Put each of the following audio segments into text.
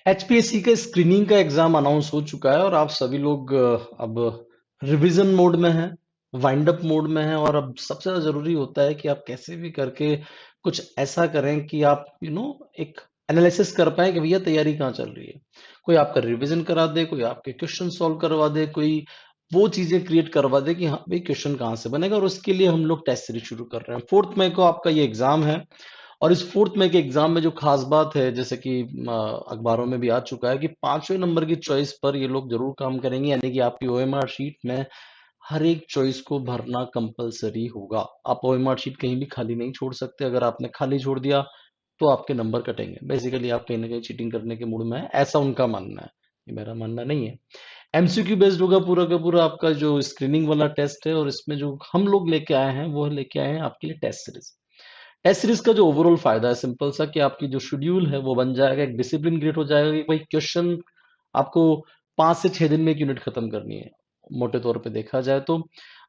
HPSC का screening का exam announce हो चुका है और आप सभी लोग अब रिवीजन मोड में हैं, वाइंड अप मोड में हैं। और अब सबसे ज्यादा जरूरी होता है कि आप कैसे भी करके कुछ ऐसा करें कि आप एक एनालिसिस कर पाए कि भैया तैयारी कहाँ चल रही है। कोई आपका रिवीजन करा दे, कोई आपके क्वेश्चन सॉल्व करवा दे, कोई वो चीजें क्रिएट करवा दे कि हाँ भाई क्वेश्चन कहाँ से बनेगा। और उसके लिए हम लोग टेस्ट सीरीज शुरू कर रहे हैं। 4 मई को आपका ये एग्जाम है। और इस 4 मई के एग्जाम में जो खास बात है, जैसे कि अखबारों में भी आ चुका है कि 5वें नंबर की चॉइस पर ये लोग जरूर काम करेंगे, यानी कि आपकी ओएमआर शीट में हर एक चॉइस को भरना कंपलसरी होगा। आप ओएमआर शीट कहीं भी खाली नहीं छोड़ सकते। अगर आपने खाली छोड़ दिया तो आपके नंबर कटेंगे। बेसिकली आप कहीं ना कहीं चीटिंग करने के मूड में है, ऐसा उनका मानना है। ये मेरा मानना नहीं है। एमसीक्यू बेस्ड होगा पूरा का पूरा आपका जो स्क्रीनिंग वाला टेस्ट है। और इसमें जो हम लोग लेके आए हैं वो लेके आए हैं आपके लिए टेस्ट सीरीज। टेस्ट सीरीज का जो ओवरऑल फायदा है सिंपल सा, कि आपकी जो शेड्यूल है वो बन जाएगा, एक डिसिप्लिन क्रिएट हो जाएगा कि भाई क्वेश्चन आपको 5 से 6 दिन में एक यूनिट खत्म करनी है। मोटे तौर पे देखा जाए तो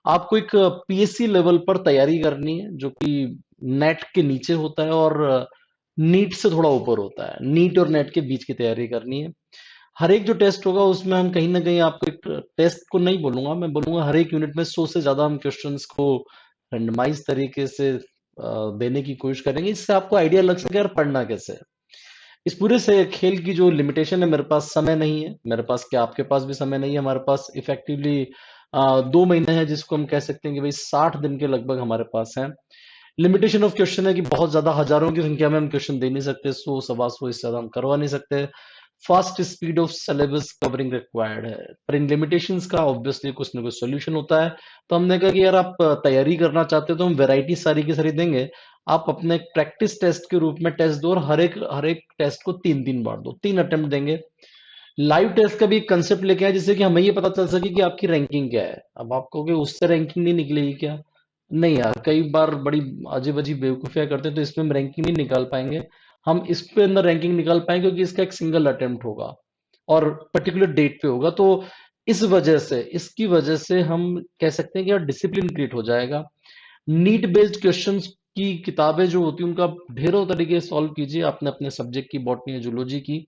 आपको एक पीएससी लेवल पर तैयारी करनी है, जो कि नेट के नीचे होता है और नीट से थोड़ा ऊपर होता है। नीट और नेट के बीच की तैयारी करनी है। हर एक जो टेस्ट होगा उसमें हम कहीं ना कहीं आपको एक टेस्ट को नहीं बोलूंगा, मैं बोलूंगा हर एक यूनिट में 100 से ज्यादा हम क्वेश्चंस को रेंडमाइज तरीके से देने की कोशिश करेंगे। इससे आपको आइडिया लग सके यार पढ़ना कैसे है। इस पूरे से खेल की जो लिमिटेशन है, मेरे पास समय नहीं है, मेरे पास क्या आपके पास भी समय नहीं है। हमारे पास इफेक्टिवली 2 महीने हैं, जिसको हम कह सकते हैं कि भाई 60 दिन के लगभग हमारे पास है। लिमिटेशन ऑफ क्वेश्चन है कि बहुत ज्यादा हजारों की संख्या में हम क्वेश्चन दे नहीं सकते, 100 सवा 100 इससे ज्यादा हम करवा नहीं सकते। Fast speed of syllabus covering required है, पर इन लिमिटेशंस का ऑब्वियसली कुछ ना कुछ सोल्यूशन होता है। तो हमने कहा कि यार आप तैयारी करना चाहते हो तो हम वैरायटी सारी की सारी देंगे। आप अपने प्रैक्टिस टेस्ट के रूप में टेस्ट दो और हर एक टेस्ट को 3 3 बार दो, 3 अटेम्प्ट देंगे। लाइव टेस्ट का भी एक कंसेप्ट लेके आए जिससे कि हमें ये पता चल सके कि आपकी रैंकिंग क्या है। अब आप कहोगे उससे रैंकिंग नहीं निकलेगी क्या? नहीं यार, कई बार बड़ी अजीब अजीब बेवकूफियां करते हैं, तो इसमें हम रैंकिंग नहीं निकाल पाएंगे। हम इस पे अंदर रैंकिंग निकाल पाएंगे क्योंकि इसका एक सिंगल अटेम्प्ट होगा और पर्टिकुलर डेट पे होगा। तो इस वजह से, इसकी वजह से हम कह सकते हैं कि यार डिसिप्लिन क्रिएट हो जाएगा। नीट बेस्ड क्वेश्चंस की किताबें जो होती हैं उनका आप ढेरों तरीके से सॉल्व कीजिए, आपने अपने सब्जेक्ट की, बॉटनी या जूलॉजी की।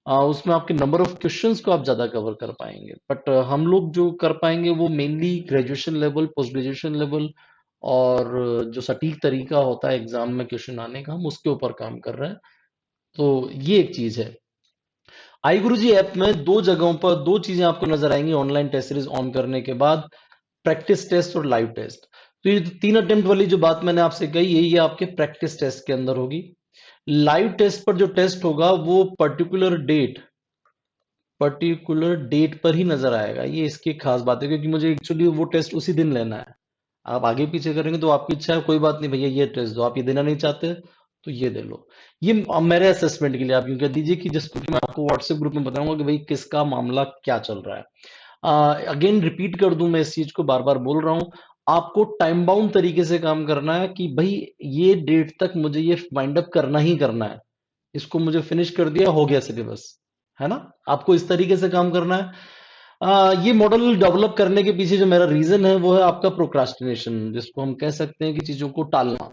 उसमें आपके नंबर ऑफ क्वेश्चंस को आप ज्यादा कवर कर पाएंगे। बट हम लोग जो कर पाएंगे वो mainly graduation level, post graduation level, और जो सटीक तरीका होता है एग्जाम में क्वेश्चन आने का, हम उसके ऊपर काम कर रहे हैं। तो ये एक चीज है। आई गुरु जी ऐप में दो जगहों पर दो चीजें आपको नजर आएंगी ऑनलाइन टेस्ट सीरीज ऑन करने के बाद, प्रैक्टिस टेस्ट और लाइव टेस्ट। तो ये 3 अटेम्प्ट वाली जो बात मैंने आपसे कही है, ये आपके प्रैक्टिस टेस्ट के अंदर होगी। लाइव टेस्ट पर जो टेस्ट होगा वो पर्टिकुलर डेट पर ही नजर आएगा। ये इसकी एक खास बात है, क्योंकि मुझे एक्चुअली वो टेस्ट उसी दिन लेना है। आप आगे पीछे करेंगे तो आपकी इच्छा है, कोई बात नहीं भैया ये टेस्ट दो, आप ये देना नहीं चाहते तो ये दे लो। ये मेरे असेसमेंट के लिए आप यूं कह दीजिए कि जिसको कि मैं आपको व्हाट्सएप ग्रुप में बताऊंगा कि भाई किसका मामला क्या चल रहा है। अगेन रिपीट कर दूं, मैं इस चीज को बार बार बोल रहा हूं। आपको टाइम बाउंड तरीके से काम करना है कि भाई ये डेट तक मुझे ये वाइंड अप करना ही करना है। इसको मुझे फिनिश कर दिया, हो गया सिलेबस, है ना। आपको इस तरीके से काम करना है। ये मॉडल डेवलप करने के पीछे जो मेरा रीजन है वो है आपका प्रोक्रास्टिनेशन, जिसको हम कह सकते हैं कि चीजों को टालना।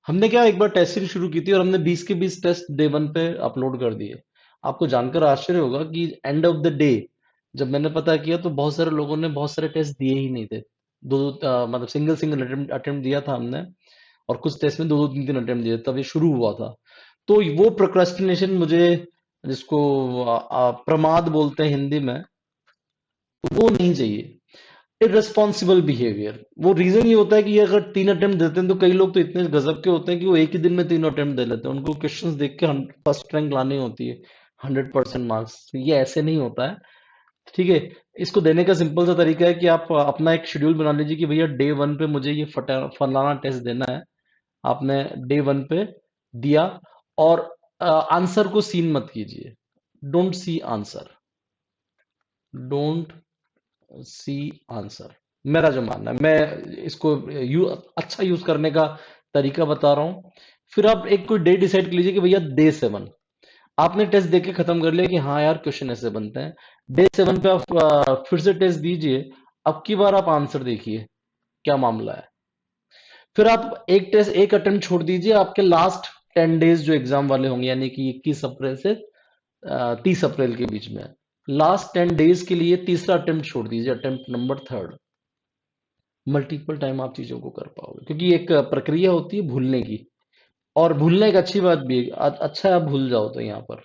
हमने क्या एक बार टेस्ट सीरीज शुरू की थी और हमने 20 के 20 टेस्ट डे 1 पे अपलोड कर दिए। आपको जानकर आश्चर्य होगा कि एंड ऑफ द डे जब मैंने पता किया तो बहुत सारे लोगों ने बहुत सारे टेस्ट दिए ही नहीं थे। मतलब सिंगल सिंगल अटेम्प्ट दिया था हमने, और कुछ टेस्ट में 2 2 3 3 अटेम्प्ट दिए, तब ये शुरू हुआ था। तो वो प्रोक्रेस्टिनेशन मुझे, जिसको प्रमाद बोलते हैं हिंदी में, तो वो नहीं चाहिए। इररेस्पॉन्सिबल बिहेवियर, वो रीजन ये होता है कि ये अगर 3 अटेम्प्ट देते हैं तो कई लोग तो इतने गजब के होते हैं कि वो एक ही दिन में 3 अटेम्प्ट दे लेते हैं। उनको क्वेश्चंस देख के फर्स्ट रैंक लानी होती है, 100% मार्क्स। ये ऐसे नहीं होता है, ठीक है। इसको देने का सिंपल सा तरीका है कि आप अपना एक शेड्यूल बना लीजिए कि भैया डे 1 पे मुझे ये फलाना टेस्ट देना है। आपने डे 1 पे दिया, और आंसर को सीन मत कीजिए। Don't see answer, don't see answer, मेरा जो मानना है। मैं इसको अच्छा यूज करने का तरीका बता रहा हूं। फिर आप एक कोई डे डिसाइड कर लीजिए कि भैया डे 7 आपने टेस्ट देके खत्म कर लिया कि हाँ यार क्वेश्चन ऐसे बनते हैं। डे 7 पे आप फिर से टेस्ट दीजिए। अब की बार आप आंसर देखिए क्या मामला है। फिर आप एक टेस्ट, एक अटेम्प्ट छोड़ दीजिए। आपके लास्ट 10 डेज जो एग्जाम वाले होंगे, यानी कि 21 अप्रैल से 30 अप्रैल के बीच में। लास्ट 10 डेज के लिए तीसरा अटेम्प्ट छोड़ दीजिए, attempt number third. Multiple time आप चीजों को कर पाओगे, क्योंकि एक प्रक्रिया होती है भूलने की, और भूलना एक अच्छी बात भी है। अच्छा है आप भूल जाओ तो यहाँ पर।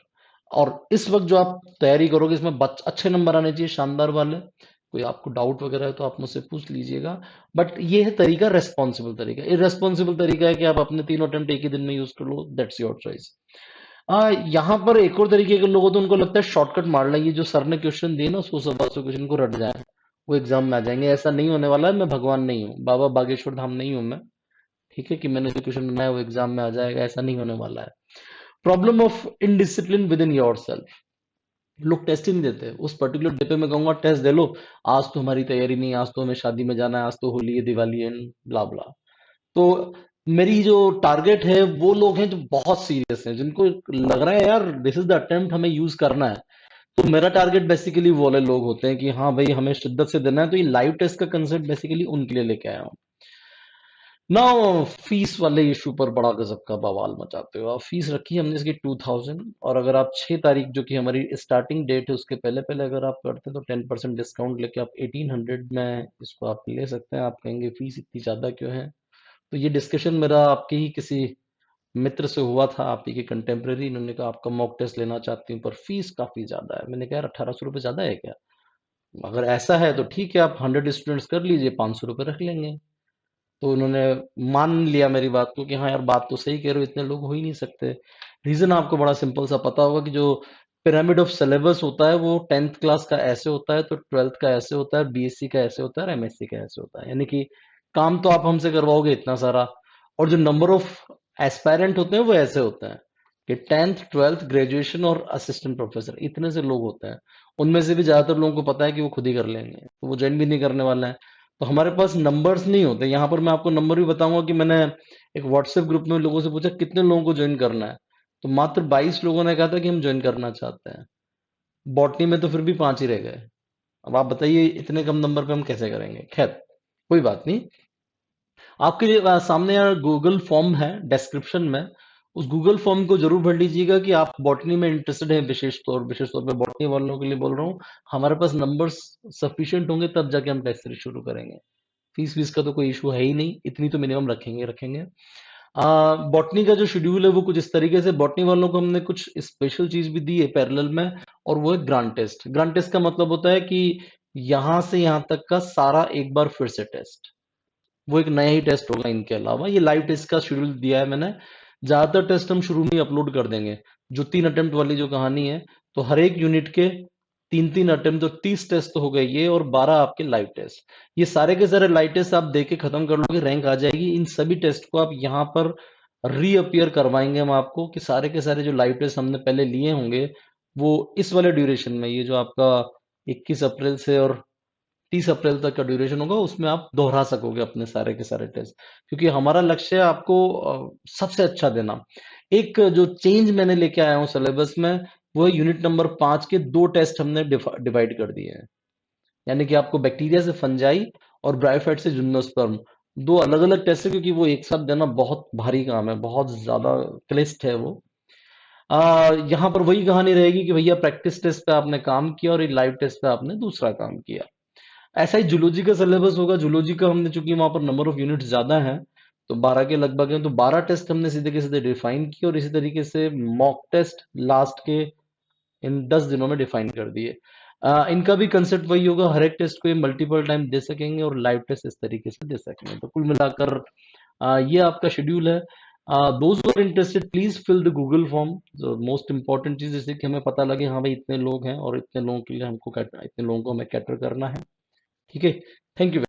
और इस वक्त जो आप तैयारी करोगे इसमें अच्छे नंबर आने चाहिए, शानदार वाले। कोई आपको डाउट वगैरह है तो आप मुझसे पूछ लीजिएगा। बट ये है तरीका, रेस्पॉन्सिबल तरीका। इरेस्पॉन्सिबल तरीका है कि आप अपने तीनों अटेम्प्ट एक ही दिन में यूज कर लो, दैट्स योर चॉइस। यहाँ पर एक और तरीके के लोग होते हैं, उनको लगता है शॉर्टकट मार लें, ये जो सर ने क्वेश्चन दिए ना 100 सवा 100 क्वेश्चन को रट जाए, वो एग्जाम में आ जाएंगे। ऐसा नहीं होने वाला है, मैं भगवान नहीं हूँ, बाबा बागेश्वर धाम नहीं हूँ मैं। ठीक है, कि मैंने जो क्वेश्चन बनाया वो एग्जाम में आ जाएगा, ऐसा नहीं होने वाला है। Problem of indiscipline with in your self. लोग टेस्ट ही नहीं देते। उस पर्टिकुलर डे पे मैं कहूंगा टेस्ट दे लो, आज तो हमारी तैयारी नहीं, आज तो हमें शादी में जाना है, आज तो होली है, दिवाली है, ब्ला ब्ला। तो मेरी जो टारगेट है वो लोग हैं जो बहुत सीरियस हैं, जिनको लग रहा है यार दिस इज द अटेम्प्ट, हमें यूज करना है। तो मेरा टारगेट बेसिकली वो वाले लोग होते हैं कि हाँ भाई हमें शिद्दत से देना है। तो ये लाइव टेस्ट का कंसेप्ट बेसिकली उनके लिए लेके आया हूँ ना। फीस वाले इशू पर बड़ा गजब का बवाल मचाते हो आप। फीस रखी है हमने इसकी 2000, और अगर आप 6 तारीख जो कि हमारी स्टार्टिंग डेट है उसके पहले पहले अगर आप करते तो 10% डिस्काउंट लेके आप 1800 में इसको आप ले सकते हैं। आप कहेंगे फीस इतनी ज्यादा क्यों है? तो ये डिस्कशन मेरा आपके ही किसी मित्र से हुआ था, आप ही के कंटेम्प्रेरी। इन्होंने कहा आपका मॉक टेस्ट लेना चाहती हूँ पर फीस काफी ज्यादा है। मैंने कहा यार 1800 रुपये ज्यादा है क्या? अगर ऐसा है तो ठीक है, आप 100 स्टूडेंट्स कर लीजिए, 500 रुपये रख लेंगे। तो उन्होंने मान लिया मेरी बात को कि हाँ यार बात तो सही कह रहे हो, इतने लोग हो ही नहीं सकते। रीजन आपको बड़ा सिंपल सा पता होगा कि जो पिरामिड ऑफ सिलेबस होता है वो 10th क्लास का ऐसे होता है, तो 12th का ऐसे होता है, बीएससी का ऐसे होता है, और एमएससी का ऐसे होता है। यानी कि काम तो आप हमसे करवाओगे इतना सारा, और जो नंबर ऑफ एस्पायरेंट होते हैं वो ऐसे होते हैं कि 10th 12th ग्रेजुएशन और असिस्टेंट प्रोफेसर, इतने से लोग होते हैं। उनमें से भी ज्यादातर लोगों को पता है कि वो खुद ही कर लेंगे, तो वो ज्वाइन भी नहीं करने वाला है। तो हमारे पास नंबर्स नहीं होते। यहाँ पर मैं आपको नंबर भी बताऊंगा कि मैंने एक व्हाट्सएप ग्रुप में लोगों से पूछा कितने लोगों को ज्वाइन करना है, तो मात्र 22 लोगों ने कहा था कि हम ज्वाइन करना चाहते हैं। बॉटनी में तो फिर भी 5 ही रह गए। अब आप बताइए इतने कम नंबर पे हम कैसे करेंगे? खैर कोई बात नहीं। आपके लिए सामने यार गूगल फॉर्म है डिस्क्रिप्शन में, उस गूगल फॉर्म को जरूर भर लीजिएगा कि आप बॉटनी में इंटरेस्टेड हैं। विशेष तौर पे बॉटनी वालों के लिए बोल रहा हूँ। हमारे पास नंबर्स सफिशिएंट होंगे तब जाके हम टेस्ट सीरीज शुरू करेंगे। फीस वीस का तो कोई इशू है ही नहीं, इतनी तो मिनिमम रखेंगे। बॉटनी का जो शेड्यूल है वो कुछ इस तरीके से, बॉटनी वालों को हमने कुछ स्पेशल चीज भी दी है पैरेलल में, और वो है ग्रांड टेस्ट। ग्रांड टेस्ट का मतलब होता है कि यहां से यहां तक का सारा एक बार फिर से टेस्ट, वो एक नया ही टेस्ट होगा। इनके अलावा ये लाइव टेस्ट का शेड्यूल दिया है मैंने। ज्यादातर टेस्ट हम शुरू में ही अपलोड कर देंगे। जो 3 अटेम्प्ट वाली जो कहानी है, तो हर एक यूनिट के 3 3 अटेम्प्ट, तो 30 टेस्ट तो हो गए ये, और 12 आपके लाइव टेस्ट। ये सारे के सारे लाइव टेस्ट आप देके खत्म कर लोगे, रैंक आ जाएगी। इन सभी टेस्ट को आप यहाँ पर रीअपियर करवाएंगे हम आपको, कि सारे के सारे जो लाइव टेस्ट हमने पहले लिए होंगे वो इस वाले ड्यूरेशन में, ये जो आपका 21 अप्रैल से और 30 अप्रैल तक का ड्यूरेशन होगा, उसमें आप दोहरा सकोगे अपने सारे के सारे टेस्ट। क्योंकि हमारा लक्ष्य है आपको सबसे अच्छा देना। एक जो चेंज मैंने लेके आया हूँ सिलेबस में, वो है यूनिट नंबर 5 के 2 टेस्ट हमने डिवाइड कर दिए हैं। यानी कि आपको बैक्टीरिया से फंजाई और ब्रायोफाइट से जिम्नोस्पर्म, दो अलग अलग टेस्ट है, क्योंकि वो एक साथ देना बहुत भारी काम है, बहुत ज्यादा क्लिष्ट है वो। यहाँ पर वही कहानी रहेगी कि भैया प्रैक्टिस टेस्ट पे आपने काम किया और लाइव टेस्ट पे आपने दूसरा काम किया। ऐसा ही जूलॉजी का सिलेबस होगा। जूलॉजी का हमने, चूंकि वहां पर नंबर ऑफ यूनिट्स ज्यादा हैं, तो 12 के लगभग हैं, तो 12 टेस्ट हमने सीधे के सीधे डिफाइन किए, और इसी तरीके से मॉक टेस्ट लास्ट के इन 10 दिनों में डिफाइन कर दिए। इनका भी कंसेप्ट वही होगा, हर एक टेस्ट को ये मल्टीपल टाइम दे सकेंगे और लाइव टेस्ट इस तरीके से दे सकेंगे। तो कुल मिलाकर ये आपका शेड्यूल है। Those who are interested please fill the Google form. Most important चीज, जैसे कि हमें पता लगे हाँ भाई इतने लोग हैं और इतने लोगों के लिए हमको इतने लोगों को हमें कैटर करना है। ठीक है, थैंक यू।